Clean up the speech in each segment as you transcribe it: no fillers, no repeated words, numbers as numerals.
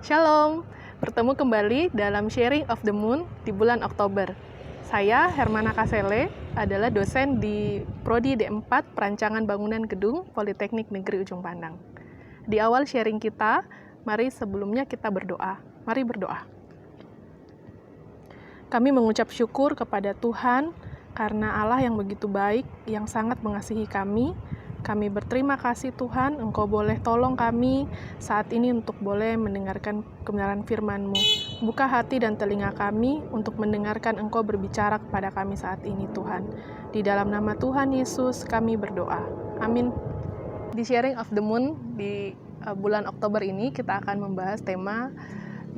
Shalom, bertemu kembali dalam Sharing of the Moon di bulan Oktober. Saya, Hermana Kasele, adalah dosen di Prodi D4 Perancangan Bangunan Gedung Politeknik Negeri Ujung Pandang. Di awal sharing kita, mari sebelumnya kita berdoa. Mari berdoa. Kami mengucap syukur kepada Tuhan karena Allah yang begitu baik, yang sangat mengasihi kami. Kami berterima kasih Tuhan, Engkau boleh tolong kami saat ini untuk boleh mendengarkan kebenaran firman-Mu. Buka hati dan telinga kami untuk mendengarkan Engkau berbicara kepada kami saat ini Tuhan. Di dalam nama Tuhan Yesus kami berdoa. Amin. Di Sharing of the Moon di bulan Oktober ini kita akan membahas tema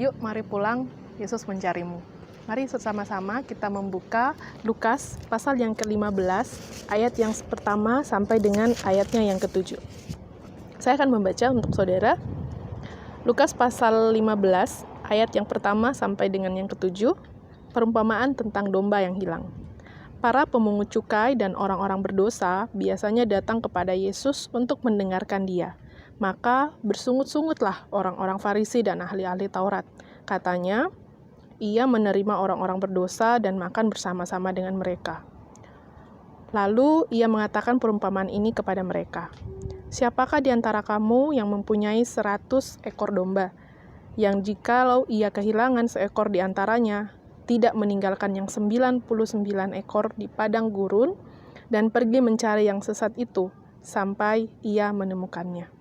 Yuk mari pulang, Yesus mencarimu. Mari sama-sama kita membuka Lukas pasal yang ke-15, ayat yang pertama sampai dengan ayatnya yang ke-7. Saya akan membaca untuk saudara. Lukas pasal 15, ayat yang pertama sampai dengan yang ke-7, perumpamaan tentang domba yang hilang. Para pemungut cukai dan orang-orang berdosa biasanya datang kepada Yesus untuk mendengarkan Dia. Maka bersungut-sungutlah orang-orang Farisi dan ahli-ahli Taurat. Katanya, Ia menerima orang-orang berdosa dan makan bersama-sama dengan mereka. Lalu ia mengatakan perumpamaan ini kepada mereka. Siapakah di antara kamu yang mempunyai 100 ekor domba, yang jikalau ia kehilangan seekor di antaranya, tidak meninggalkan yang 99 ekor di padang gurun, dan pergi mencari yang sesat itu, sampai ia menemukannya.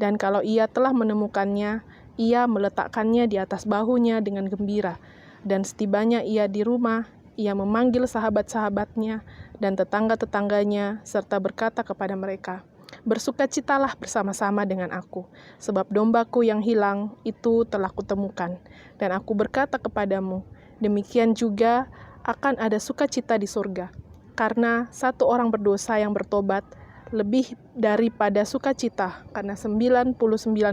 Dan kalau ia telah menemukannya, ia meletakkannya di atas bahunya dengan gembira, dan setibanya ia di rumah, ia memanggil sahabat-sahabatnya dan tetangga-tetangganya, serta berkata kepada mereka, "Bersukacitalah bersama-sama dengan aku, sebab dombaku yang hilang itu telah kutemukan. Dan aku berkata kepadamu, demikian juga akan ada sukacita di surga, karena satu orang berdosa yang bertobat, lebih daripada sukacita karena 99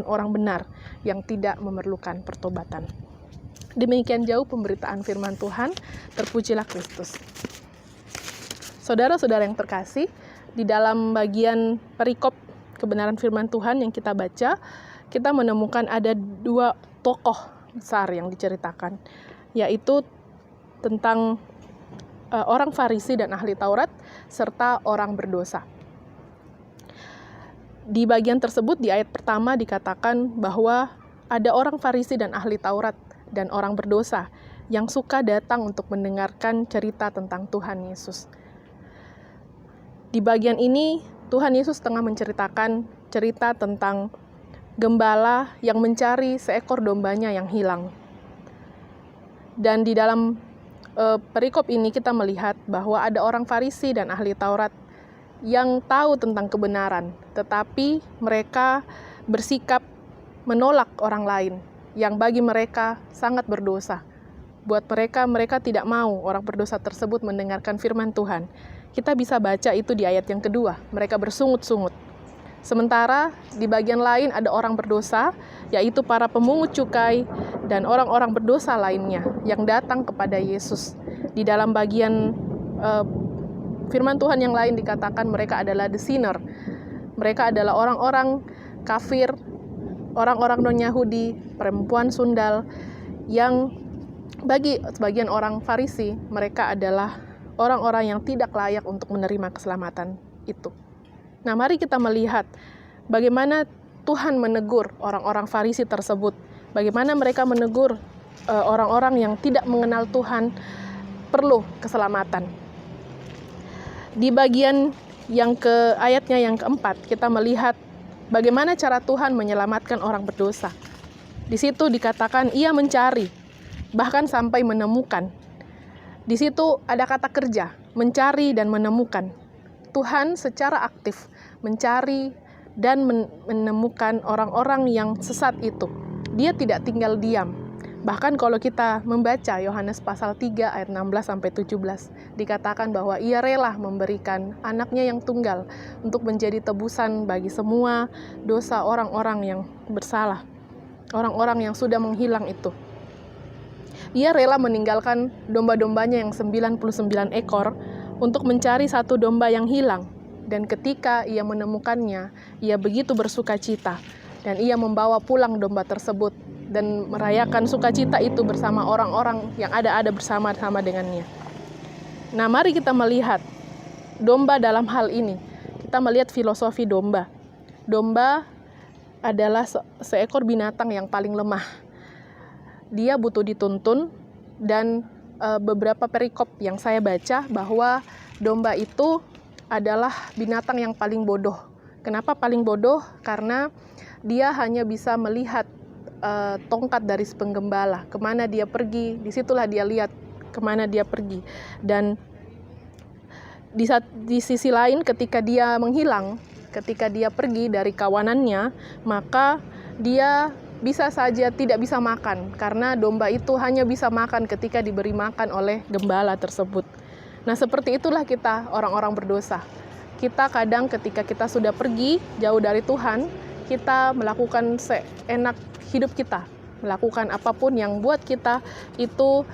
orang benar yang tidak memerlukan pertobatan." Demikian jauh pemberitaan firman Tuhan, terpujilah Kristus. Saudara-saudara yang terkasih, di dalam bagian perikop kebenaran firman Tuhan yang kita baca, kita menemukan ada dua tokoh besar yang diceritakan, yaitu tentang orang Farisi dan ahli Taurat, serta orang berdosa. Di bagian tersebut, di ayat pertama dikatakan bahwa ada orang Farisi dan ahli Taurat dan orang berdosa yang suka datang untuk mendengarkan cerita tentang Tuhan Yesus. Di bagian ini, Tuhan Yesus tengah menceritakan cerita tentang gembala yang mencari seekor dombanya yang hilang. Dan di dalam perikop ini kita melihat bahwa ada orang Farisi dan ahli Taurat yang tahu tentang kebenaran, tetapi mereka bersikap menolak orang lain yang bagi mereka sangat berdosa. Buat mereka tidak mau orang berdosa tersebut mendengarkan firman Tuhan. Kita bisa baca itu di ayat yang kedua, mereka bersungut-sungut. Sementara di bagian lain ada orang berdosa, yaitu para pemungut cukai dan orang-orang berdosa lainnya yang datang kepada Yesus. Di dalam bagian firman Tuhan yang lain dikatakan mereka adalah the sinner. Mereka adalah orang-orang kafir, orang-orang non-Yahudi, perempuan sundal, yang bagi sebagian orang Farisi, mereka adalah orang-orang yang tidak layak untuk menerima keselamatan itu. Nah, mari kita melihat bagaimana Tuhan menegur orang-orang Farisi tersebut. Bagaimana mereka menegur orang-orang yang tidak mengenal Tuhan perlu keselamatan. Di bagian ayatnya yang keempat, kita melihat bagaimana cara Tuhan menyelamatkan orang berdosa. Di situ dikatakan ia mencari, bahkan sampai menemukan. Di situ ada kata kerja, mencari dan menemukan. Tuhan secara aktif mencari dan menemukan orang-orang yang sesat itu. Dia tidak tinggal diam. Bahkan kalau kita membaca Yohanes pasal 3 ayat 16-17, dikatakan bahwa ia rela memberikan anaknya yang tunggal untuk menjadi tebusan bagi semua dosa orang-orang yang bersalah, orang-orang yang sudah menghilang itu. Ia rela meninggalkan domba-dombanya yang 99 ekor untuk mencari satu domba yang hilang. Dan ketika ia menemukannya, ia begitu bersukacita dan ia membawa pulang domba tersebut dan merayakan sukacita itu bersama orang-orang yang ada bersama-sama dengannya. Nah, mari kita melihat domba dalam hal ini. Kita melihat filosofi domba. Domba adalah seekor binatang yang paling lemah. Dia butuh dituntun, dan beberapa perikop yang saya baca bahwa domba itu adalah binatang yang paling bodoh. Kenapa paling bodoh? Karena dia hanya bisa melihat tongkat dari si penggembala, kemana dia pergi, disitulah dia lihat kemana dia pergi. Dan di sisi lain, ketika dia menghilang, ketika dia pergi dari kawanannya, maka dia bisa saja tidak bisa makan, karena domba itu hanya bisa makan ketika diberi makan oleh gembala tersebut. Nah, seperti itulah kita orang-orang berdosa. Kita kadang ketika kita sudah pergi jauh dari Tuhan, kita melakukan seenak hidup kita, melakukan apapun yang buat kita itu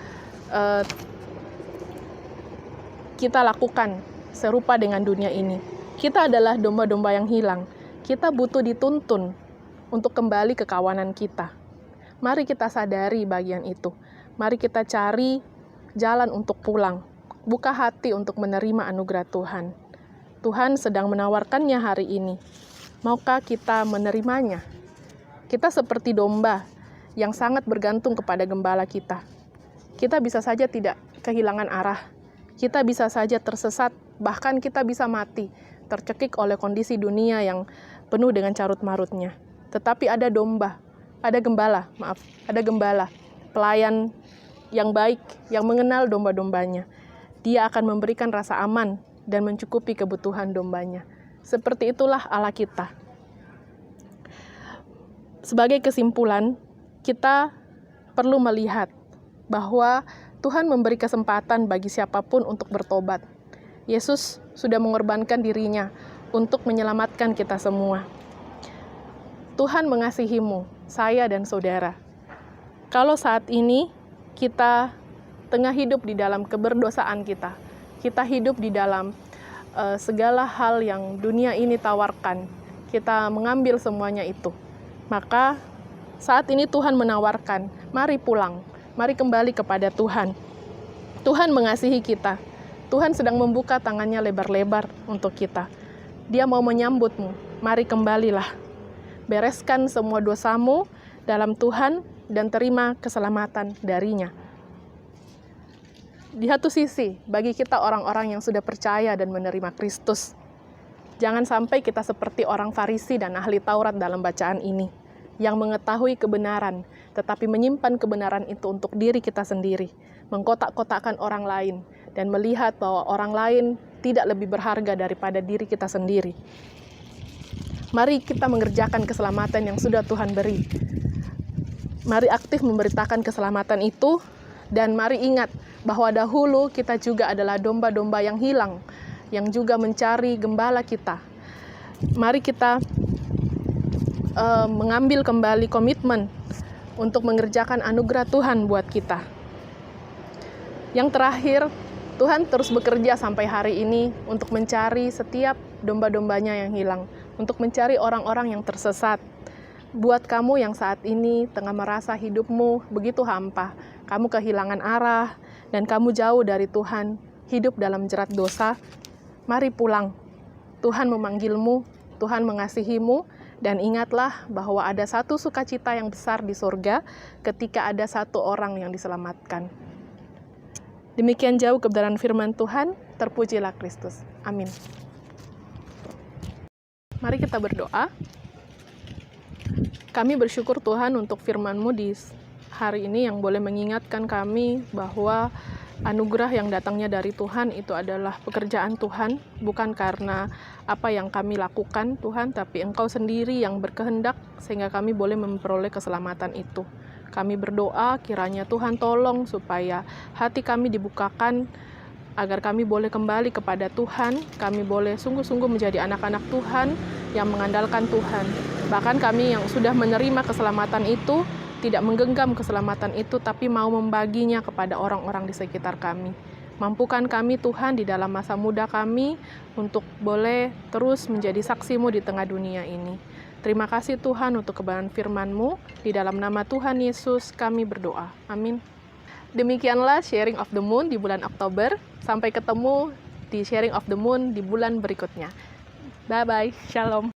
kita lakukan serupa dengan dunia ini. Kita adalah domba-domba yang hilang. Kita butuh dituntun untuk kembali ke kawanan kita. Mari kita sadari bagian itu. Mari kita cari jalan untuk pulang. Buka hati untuk menerima anugerah Tuhan. Tuhan sedang menawarkannya hari ini. Maukah kita menerimanya? Kita seperti domba yang sangat bergantung kepada gembala kita. Kita bisa saja tidak kehilangan arah. Kita bisa saja tersesat, bahkan kita bisa mati, tercekik oleh kondisi dunia yang penuh dengan carut-marutnya. Tetapi ada gembala, pelayan yang baik, yang mengenal domba-dombanya. Dia akan memberikan rasa aman dan mencukupi kebutuhan dombanya. Seperti itulah Allah kita. Sebagai kesimpulan, kita perlu melihat bahwa Tuhan memberi kesempatan bagi siapapun untuk bertobat. Yesus sudah mengorbankan dirinya untuk menyelamatkan kita semua. Tuhan mengasihimu, saya dan saudara. Kalau saat ini kita tengah hidup di dalam keberdosaan kita hidup di dalam segala hal yang dunia ini tawarkan, kita mengambil semuanya itu. Maka saat ini Tuhan menawarkan, mari pulang, mari kembali kepada Tuhan. Tuhan mengasihi kita. Tuhan sedang membuka tangannya lebar-lebar untuk kita. Dia mau menyambutmu, mari kembalilah. Bereskan semua dosamu dalam Tuhan dan terima keselamatan darinya. Di satu sisi, bagi kita orang-orang yang sudah percaya dan menerima Kristus, jangan sampai kita seperti orang Farisi dan ahli Taurat dalam bacaan ini, yang mengetahui kebenaran, tetapi menyimpan kebenaran itu untuk diri kita sendiri, mengkotak-kotakkan orang lain, dan melihat bahwa orang lain tidak lebih berharga daripada diri kita sendiri. Mari kita mengerjakan keselamatan yang sudah Tuhan beri. Mari aktif memberitakan keselamatan itu, dan mari ingat bahwa dahulu kita juga adalah domba-domba yang hilang, yang juga mencari gembala kita. Mari kita mengambil kembali komitmen untuk mengerjakan anugerah Tuhan buat kita. Yang terakhir, Tuhan terus bekerja sampai hari ini untuk mencari setiap domba-dombanya yang hilang, untuk mencari orang-orang yang tersesat. Buat kamu yang saat ini tengah merasa hidupmu begitu hampa, kamu kehilangan arah, dan kamu jauh dari Tuhan, hidup dalam jerat dosa, mari pulang. Tuhan memanggilmu, Tuhan mengasihimu, dan ingatlah bahwa ada satu sukacita yang besar di surga ketika ada satu orang yang diselamatkan. Demikian jauh kebenaran firman Tuhan, terpujilah Kristus. Amin. Mari kita berdoa. Kami bersyukur Tuhan untuk firman-Mu di hari ini yang boleh mengingatkan kami bahwa anugerah yang datangnya dari Tuhan itu adalah pekerjaan Tuhan, bukan karena apa yang kami lakukan Tuhan, tapi Engkau sendiri yang berkehendak sehingga kami boleh memperoleh keselamatan itu. Kami berdoa kiranya Tuhan tolong supaya hati kami dibukakan agar kami boleh kembali kepada Tuhan, kami boleh sungguh-sungguh menjadi anak-anak Tuhan yang mengandalkan Tuhan. Bahkan kami yang sudah menerima keselamatan itu, tidak menggenggam keselamatan itu, tapi mau membaginya kepada orang-orang di sekitar kami. Mampukan kami Tuhan di dalam masa muda kami untuk boleh terus menjadi saksi-Mu di tengah dunia ini. Terima kasih Tuhan untuk kebenaran firman-Mu. Di dalam nama Tuhan Yesus kami berdoa. Amin. Demikianlah Sharing of the Moon di bulan Oktober. Sampai ketemu di Sharing of the Moon di bulan berikutnya. Bye-bye. Shalom.